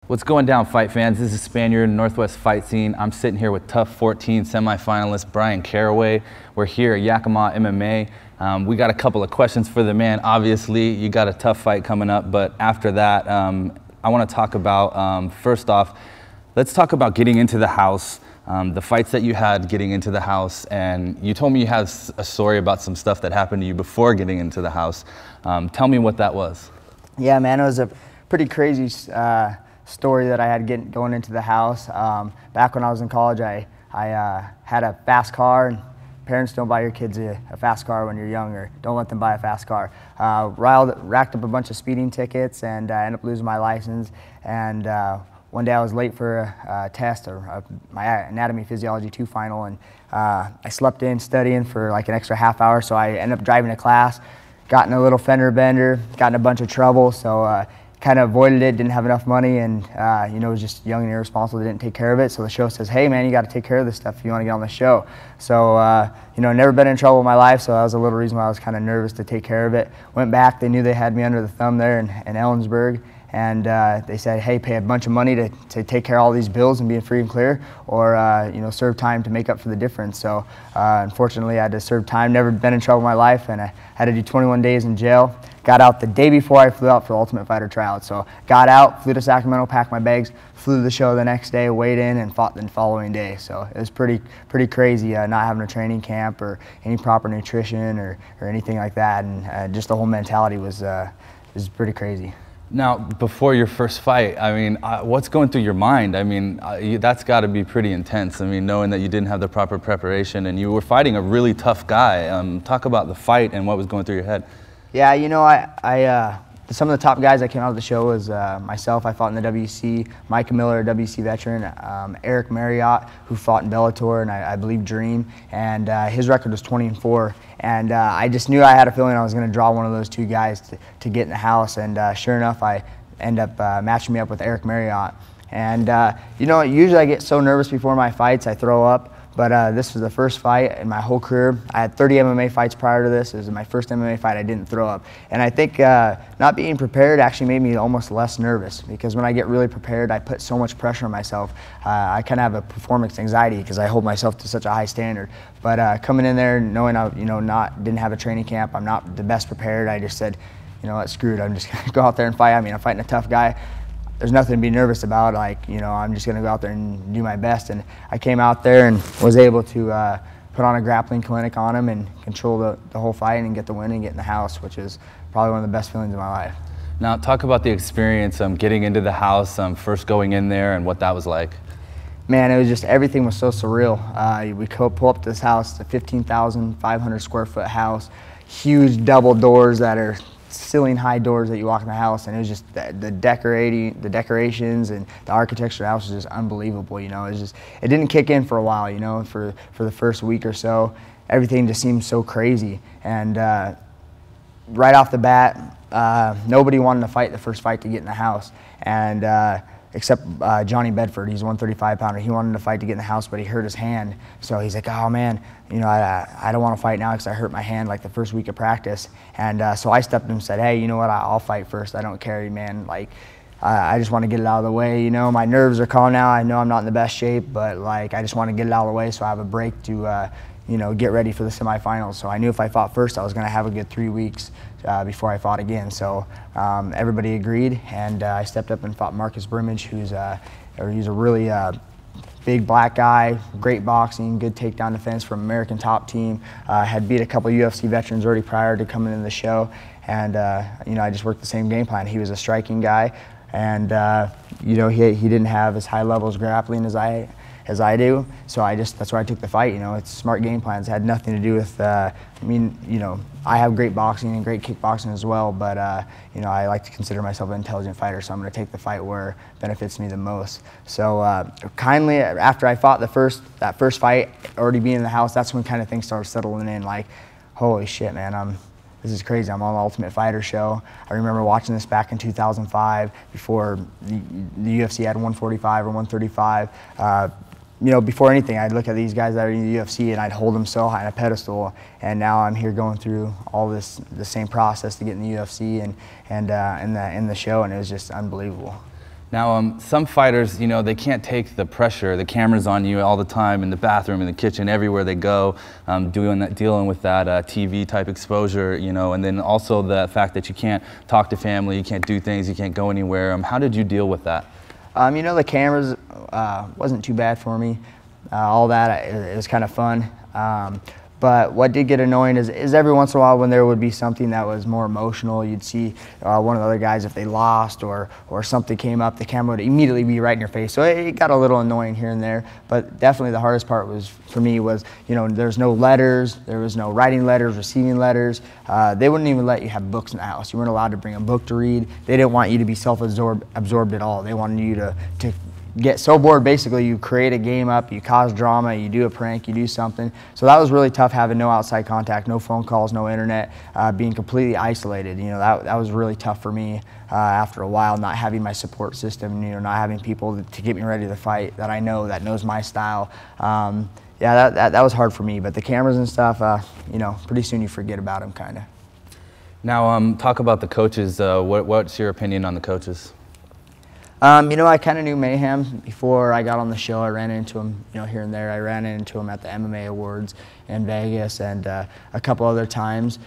What's going down, fight fans? This is Spaniard, Northwest Fight Scene. I'm sitting here with Tough 14 semifinalist Bryan Caraway. We're here at Yakima MMA. We got a couple of questions for the man. Obviously, you got a tough fight coming up, but after that, I want to talk about, first off, let's talk about getting into the house, the fights that you had getting into the house, and you told me you had a story about some stuff that happened to you before getting into the house. Tell me what that was. Yeah, man, it was a pretty crazy story that I had going into the house. Back when I was in college, I had a fast car, and parents, don't buy your kids a fast car when you're young, or don't let them buy a fast car. Racked up a bunch of speeding tickets, and I ended up losing my license. And one day I was late for a test, or my anatomy physiology 2 final, and I slept in studying for like an extra half hour, so I ended up driving to class, got in a little fender bender, got in a bunch of trouble, so kind of avoided it, didn't have enough money, and you know, was just young and irresponsible, didn't take care of it. So the show says, hey man, you got to take care of this stuff if you want to get on the show. So you know, never been in trouble in my life, so that was a little reason why I was kind of nervous to take care of it. Went back, they knew they had me under the thumb there in Ellensburg, and they said, hey, pay a bunch of money to take care of all these bills and be free and clear, or you know, serve time to make up for the difference. So unfortunately, I had to serve time. Never been in trouble in my life, and I had to do 21 days in jail. Got out the day before I flew out for the Ultimate Fighter tryout. So got out, flew to Sacramento, packed my bags, flew to the show the next day, weighed in, and fought the following day. So it was pretty crazy, not having a training camp or any proper nutrition or anything like that, and just the whole mentality was pretty crazy. Now, before your first fight, I mean, what's going through your mind? I mean, that's got to be pretty intense. I mean, knowing that you didn't have the proper preparation and you were fighting a really tough guy. Talk about the fight and what was going through your head. Yeah, you know, some of the top guys that came out of the show was myself. I fought in the WC, Micah Miller, a WC veteran, Eric Marriott, who fought in Bellator, and I believe Dream, and his record was 20-4. And I just knew I had a feeling I was going to draw one of those 2 guys to get in the house, and sure enough, I end up matching me up with Eric Marriott. And you know, usually I get so nervous before my fights, I throw up. But this was the first fight in my whole career. I had 30 MMA fights prior to this. It was my first MMA fight I didn't throw up. And I think not being prepared actually made me almost less nervous, because when I get really prepared, I put so much pressure on myself. I kind of have a performance anxiety because I hold myself to such a high standard. But coming in there, knowing I didn't have a training camp, I'm not the best prepared, I just said, you know what, screw it, I'm just going to go out there and fight. I mean, I'm fighting a tough guy. There's nothing to be nervous about. Like, you know, I'm just going to go out there and do my best. And I came out there and was able to put on a grappling clinic on him and control the whole fight and get the win and get in the house, which is probably one of the best feelings of my life. Now, talk about the experience getting into the house, first going in there, and what that was like. Man, it was just, everything was so surreal. We pull up to this house, it's a 15,500 square foot house, huge double doors that are ceiling high doors that you walk in the house, and it was just the decorations and the architecture of the house was just unbelievable. You know, it didn't kick in for a while. You know, for the first week or so, everything just seemed so crazy. And right off the bat, nobody wanted to fight the first fight to get in the house, and except Johnny Bedford. He's a 135-pounder. He wanted to fight to get in the house, but he hurt his hand. So he's like, oh man, you know, I don't want to fight now because I hurt my hand like the first week of practice. And so I stepped in and said, hey, you know what, I'll fight first. I don't care, man. Like, I just want to get it out of the way. You know, my nerves are calm now. I know I'm not in the best shape, but like, I just want to get it out of the way so I have a break to, you know, get ready for the semifinals. So I knew if I fought first, I was going to have a good 3 weeks before I fought again. So everybody agreed, and I stepped up and fought Marcus Brimage, he's a really big black guy, great boxing, good takedown defense from American Top Team. Had beat a couple UFC veterans already prior to coming into the show, and you know, I just worked the same game plan. He was a striking guy, and you know, he didn't have as high levels grappling as I do, so that's why I took the fight. You know, it's smart game plans. It had nothing to do with, I mean, you know, I have great boxing and great kickboxing as well, but you know, I like to consider myself an intelligent fighter, so I'm going to take the fight where it benefits me the most. So kindly, after I fought that first fight, already being in the house, that's when kind of things started settling in. Like, holy shit, man, this is crazy. I'm on the Ultimate Fighter show. I remember watching this back in 2005 before the UFC had 145 or 135. You know, before anything, I'd look at these guys that are in the UFC and I'd hold them so high on a pedestal. And now I'm here going through all the same process to get in the UFC and in the show, and it was just unbelievable. Now, some fighters, you know, they can't take the pressure. The camera's on you all the time, in the bathroom, in the kitchen, everywhere they go, dealing with that TV type exposure, you know, and then also the fact that you can't talk to family, you can't do things, you can't go anywhere. How did you deal with that? You know, the cameras wasn't too bad for me. All that, it was kind of fun. But what did get annoying is every once in a while when there would be something that was more emotional, you'd see one of the other guys, if they lost or something came up, the camera would immediately be right in your face. So it got a little annoying here and there. But definitely the hardest part for me was, you know, there's no letters, there was no writing letters, receiving letters. They wouldn't even let you have books in the house. You weren't allowed to bring a book to read. They didn't want you to be absorbed at all. They wanted you to get so bored. Basically, you create a game up, you cause drama, you do a prank, you do something. So that was really tough, having no outside contact, no phone calls, no internet, being completely isolated. You know, that was really tough for me after a while, not having my support system, you know, not having people to get me ready to fight that I know, that knows my style. Yeah, that was hard for me. But the cameras and stuff, you know, pretty soon you forget about them, kind of. Now, talk about the coaches. What's your opinion on the coaches? You know, I kind of knew Mayhem before I got on the show. I ran into him, you know, here and there. I ran into him at the MMA Awards in Vegas and a couple other times.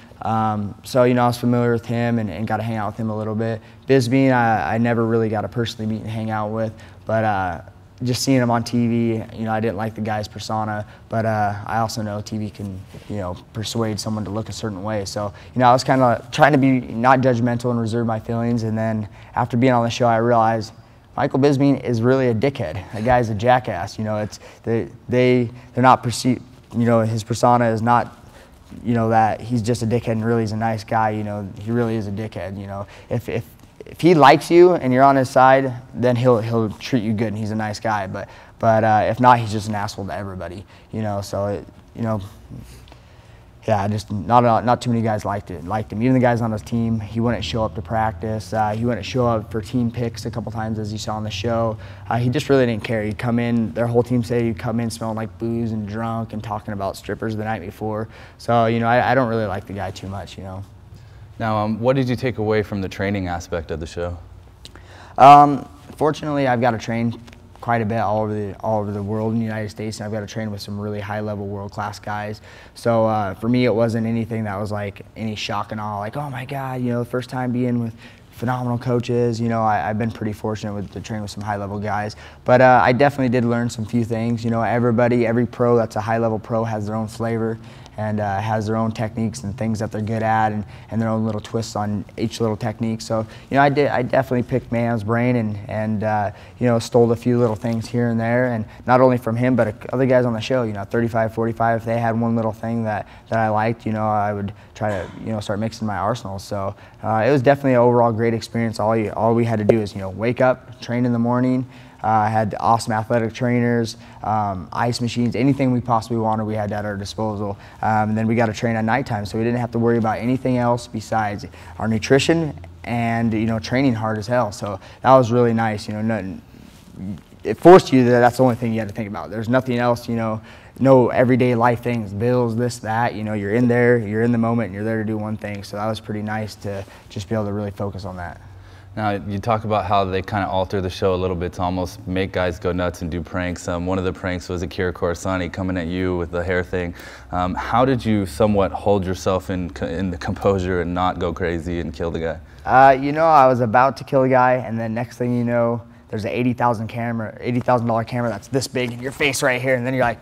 So, you know, I was familiar with him and got to hang out with him a little bit. Bisbee, I never really got to personally meet and hang out with, but just seeing him on TV, you know, I didn't like the guy's persona, but I also know TV can, you know, persuade someone to look a certain way. So, you know, I was kind of trying to be not judgmental and reserve my feelings, and then after being on the show, I realized Michael Bisbee is really a dickhead. That guy's a jackass. You know, they're not perceived. You know, his persona is not, you know, that he's just a dickhead and really he's a nice guy. You know, he really is a dickhead. You know, if he likes you and you're on his side, then he'll treat you good and he's a nice guy. But if not, he's just an asshole to everybody. You know, so you know. Yeah, just not too many guys liked him. Even the guys on his team, he wouldn't show up to practice. He wouldn't show up for team picks a couple times, as you saw on the show. He just really didn't care. He'd come in, their whole team said he'd come in smelling like booze and drunk and talking about strippers the night before. So, you know, I don't really like the guy too much, you know. Now, what did you take away from the training aspect of the show? Fortunately, I've got to train quite a bit all over the world in the United States, and I've got to train with some really high-level, world-class guys. So for me, it wasn't anything that was like any shock and awe, like, oh my God, you know, the first time being with phenomenal coaches. You know, I've been pretty fortunate to train with some high-level guys, but I definitely did learn some few things. You know, every pro that's a high-level pro has their own flavor and has their own techniques and things that they're good at, and their own little twists on each little technique. So, you know, I definitely picked Mayhem's brain and you know, stole a few little things here and there, and not only from him, but other guys on the show. You know, 35, 45, if they had one little thing that I liked, you know, I would try to, you know, start mixing my arsenal. So it was definitely an overall great experience. All we had to do is, you know, wake up, train in the morning. Had awesome athletic trainers, ice machines, anything we possibly wanted we had at our disposal. And then we got to train at nighttime, so we didn't have to worry about anything else besides our nutrition and, you know, training hard as hell. So that was really nice. You know, it forced you that's the only thing you had to think about. There's nothing else, you know, no everyday life things, bills, this, that. You know, you're in there, you're in the moment, and you're there to do one thing. So that was pretty nice to just be able to really focus on that. Now, you talk about how they kind of alter the show a little bit to almost make guys go nuts and do pranks. One of the pranks was Akira Corsani coming at you with the hair thing. How did you somewhat hold yourself in the composure and not go crazy and kill the guy? You know, I was about to kill the guy, and then next thing you know, there's an $80,000 camera that's this big in your face right here, and then you're like,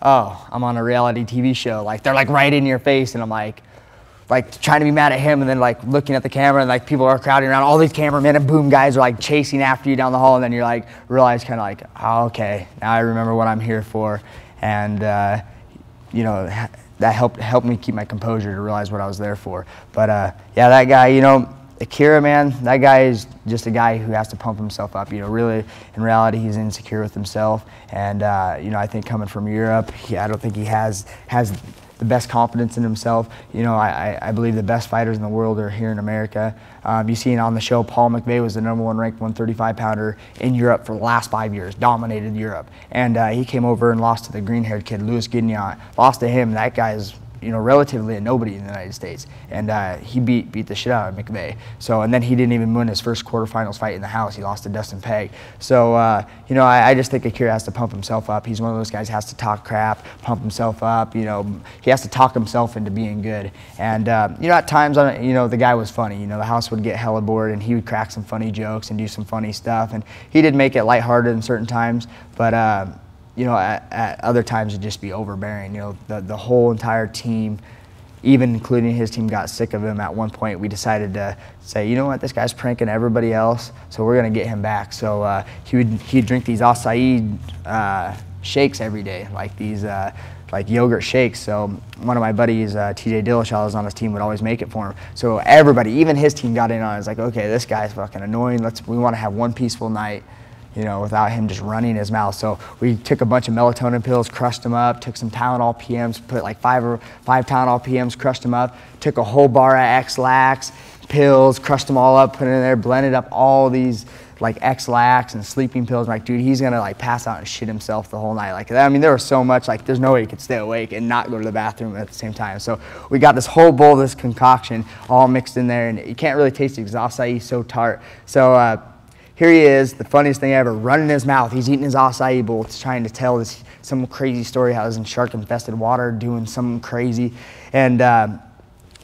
oh, I'm on a reality TV show. Like, they're like right in your face, and I'm like trying to be mad at him, and then like looking at the camera, and like people are crowding around, all these cameramen and boom guys are like chasing after you down the hall, and then you're like realize kind of like, oh, okay, now I remember what I'm here for. And you know, that helped me keep my composure to realize what I was there for. But yeah, that guy, you know, Akira, man, that guy is just a guy who has to pump himself up. You know, really, in reality, he's insecure with himself, and you know, I think coming from Europe, I don't think he has the best confidence in himself. You know, I believe the best fighters in the world are here in America. You see it on the show, Paul McVeigh was the #1 ranked 135-pounder in Europe for the last 5 years, dominated Europe. And he came over and lost to the green-haired kid, Louis Guignon. Lost to him, that guy's relatively a nobody in the United States, and he beat the shit out of McVeigh. So, and then he didn't even win his first quarterfinals fight in the house. He lost to Dustin Pegg. So, I just think Akira has to pump himself up. He's one of those guys who has to talk crap, pump himself up. He has to talk himself into being good. And at times, the guy was funny. The house would get hella bored, and he would crack some funny jokes and do some funny stuff. And he did make it lighthearted in certain times, but at other times it'd just be overbearing. The whole entire team, even including his team, got sick of him. At one point, we decided to say, you know what, this guy's pranking everybody else, so we're gonna get him back. So he'd drink these acai shakes every day, like these like yogurt shakes. So one of my buddies, TJ Dillashaw, was on his team, would always make it for him. So everybody, even his team, got in on it. It's like, okay, this guy's fucking annoying. We want to have one peaceful night, without him just running his mouth. So we took a bunch of melatonin pills, crushed them up, took some Tylenol PMs, put like five Tylenol PMs, crushed them up, took a whole bar of X-Lax pills, crushed them all up, put it in there, blended up all these like X-Lax and sleeping pills. I'm like, dude, he's gonna like pass out and shit himself the whole night. Like, I mean, there was so much, like, there's no way he could stay awake and not go to the bathroom at the same time. So we got this whole bowl of this concoction all mixed in there, and you can't really taste it because acai is so tart. So here he is, the funniest thing ever, running his mouth. He's eating his acai bowl, trying to tell some crazy story how he was in shark-infested water, doing something crazy. And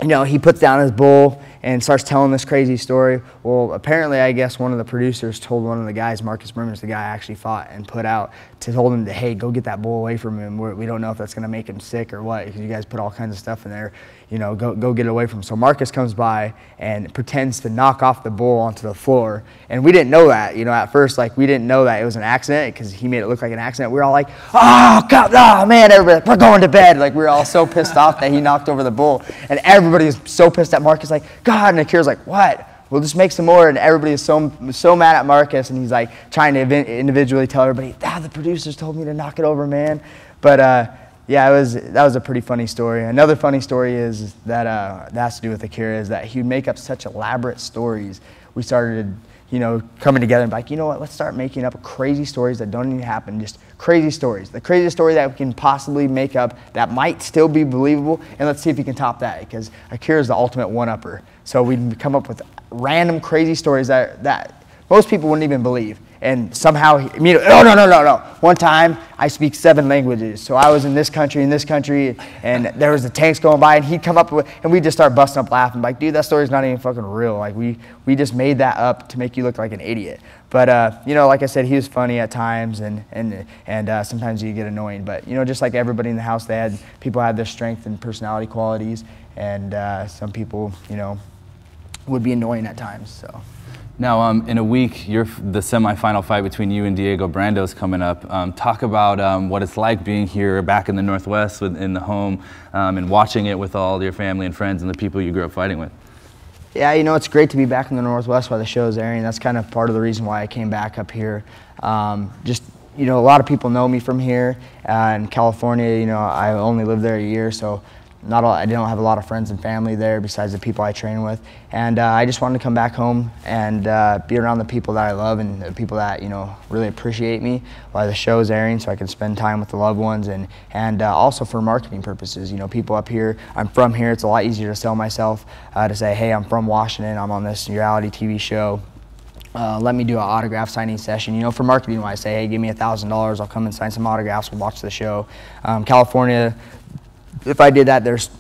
he puts down his bowl and starts telling this crazy story. Well, apparently, I guess one of the producers told one of the guys, Marcus Murman's the guy I actually fought and put out, told him to, hey, go get that bowl away from him. We don't know if that's going to make him sick or what, because you guys put all kinds of stuff in there. Go get it away from him. So Marcus comes by and pretends to knock off the bowl onto the floor. And we didn't know that. At first, like, we didn't know that it was an accident because he made it look like an accident. We were all like, oh, God, oh, man, everybody, we're going to bed. Like, we were all so pissed off that he knocked over the bowl. And everybody was so pissed at Marcus, like, God, and Akira's like, what? We'll just make some more. And everybody is so mad at Marcus, and he's like trying to individually tell everybody, the producers told me to knock it over, man. But yeah, that was a pretty funny story. Another funny story is that has to do with Akira, is that he would make up such elaborate stories. We started, coming together and be like, you know what, let's start making up crazy stories that don't even happen, just crazy stories. The craziest story that we can possibly make up that might still be believable, and let's see if he can top that, because Akira is the ultimate one-upper. So we'd come up with random crazy stories that most people wouldn't even believe. And somehow, no. One time, I speak 7 languages. So I was in this country, and there was the tanks going by, and he'd come up with, and we'd just start busting up laughing. Like, dude, that story's not even fucking real. Like, we just made that up to make you look like an idiot. But, like I said, he was funny at times, and sometimes he'd get annoying. But, just like everybody in the house, people had their strength and personality qualities, and some people, would be annoying at times, so. Now, in a week, the semifinal fight between you and Diego Brando's coming up. Talk about what it's like being here back in the Northwest in the home and watching it with all your family and friends and the people you grew up fighting with. Yeah, it's great to be back in the Northwest while the show's airing. That's kind of part of the reason why I came back up here. A lot of people know me from here. In California, I only lived there a year, so I don't have a lot of friends and family there besides the people I train with, and I just wanted to come back home and be around the people that I love and the people that really appreciate me while the show is airing, so I can spend time with the loved ones, and also for marketing purposes. People up here, I'm from here. It's a lot easier to sell myself, to say, hey, I'm from Washington. I'm on this reality TV show. Let me do an autograph signing session. For marketing wise, say, hey, give me $1,000. I'll come and sign some autographs. We'll watch the show. California. If I did that, there's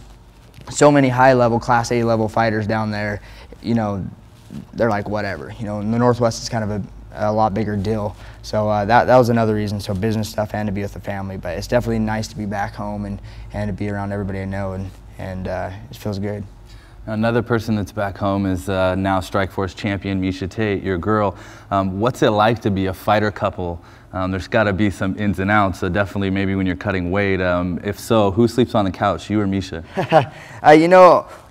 so many high-level, Class A level fighters down there, they're like, whatever. In the Northwest, it's kind of a lot bigger deal. So that was another reason, so business stuff and to be with the family. But it's definitely nice to be back home and to be around everybody I know, and it feels good. Another person that's back home is now Strikeforce champion Miesha Tate, your girl. What's it like to be a fighter couple? There's got to be some ins and outs, so definitely maybe when you're cutting weight. If so, who sleeps on the couch, you or Miesha?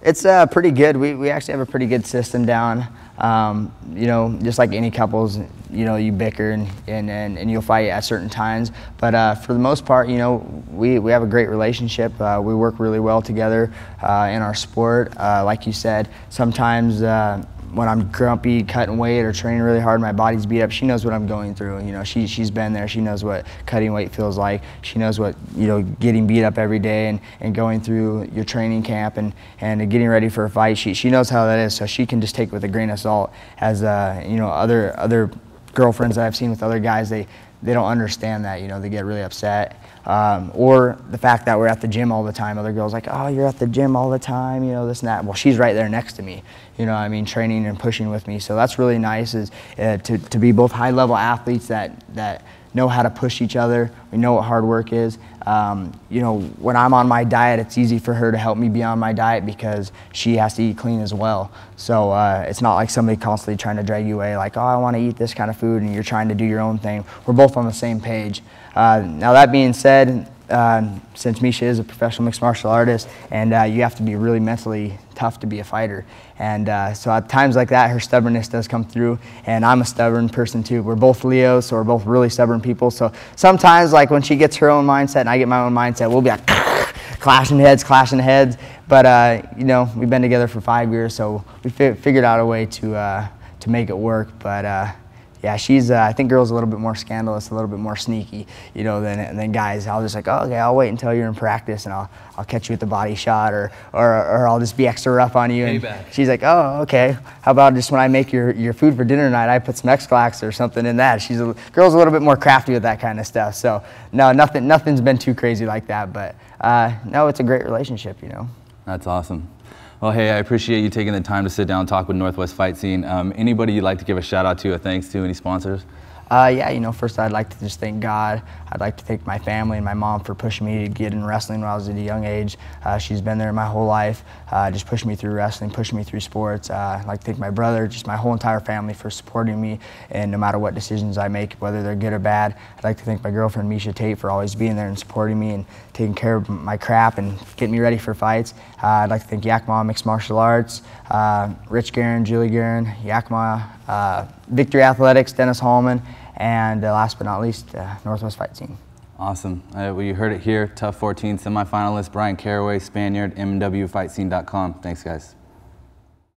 It's pretty good. We actually have a pretty good system down. Just like any couples, you bicker and you'll fight at certain times. But for the most part, we have a great relationship. We work really well together in our sport. Like you said, sometimes when I'm grumpy, cutting weight, or training really hard, my body's beat up, she knows what I'm going through. You know, she's been there. She knows what cutting weight feels like. She knows what, you know, getting beat up every day and going through your training camp and getting ready for a fight. She knows how that is, so she can just take it with a grain of salt. As you know, other girlfriends that I've seen with other guys, they don't understand that. You know, they get really upset. Or the fact that we're at the gym all the time. Other girls like, oh, you're at the gym all the time, you know, this and that. Well, she's right there next to me, you know, I mean, training and pushing with me. So that's really nice, is to be both high-level athletes that know how to push each other. We know what hard work is. You know, when I'm on my diet, it's easy for her to help me be on my diet because she has to eat clean as well. So it's not like somebody constantly trying to drag you away, like, oh, I want to eat this kind of food, and you're trying to do your own thing. We're both on the same page. Now that being said, since Misha is a professional mixed martial artist, and you have to be really mentally tough to be a fighter, and so at times like that, her stubbornness does come through, and I'm a stubborn person too. We're both Leos, so we're both really stubborn people. So sometimes, like when she gets her own mindset and I get my own mindset, we'll be like clashing heads. But you know, we've been together for 5 years, so we figured out a way to make it work. But yeah, she's, I think girls are a little bit more scandalous, a little bit more sneaky, you know, than guys. I'll just like, oh, okay, I'll wait until you're in practice, and I'll catch you with the body shot, or I'll just be extra rough on you. And she's like, oh, okay. How about just when I make your food for dinner tonight, I put some X-Lax or something in that. Girl's a little bit more crafty with that kind of stuff. So no, nothing's been too crazy like that. But no, it's a great relationship, you know. That's awesome. Well, hey, I appreciate you taking the time to sit down and talk with Northwest Fight Scene. Anybody you'd like to give a shout out to, a thanks to, any sponsors? Yeah, you know, first I'd like to just thank God. I'd like to thank my family and my mom for pushing me to get in wrestling when I was at a young age. She's been there my whole life, just pushing me through wrestling, pushing me through sports. I'd like to thank my brother, just my whole entire family for supporting me, and no matter what decisions I make, whether they're good or bad. I'd like to thank my girlfriend, Misha Tate, for always being there and supporting me and taking care of my crap and getting me ready for fights. I'd like to thank Yakima Mixed Martial Arts, Rich Guerin, Julie Guerin, Yakima, Victory Athletics, Dennis Hallman, and last but not least, Northwest Fight Scene. Awesome. Well, you heard it here. Tough 14 semifinalist Bryan Caraway, Spaniard, mwfightscene.com. Thanks, guys.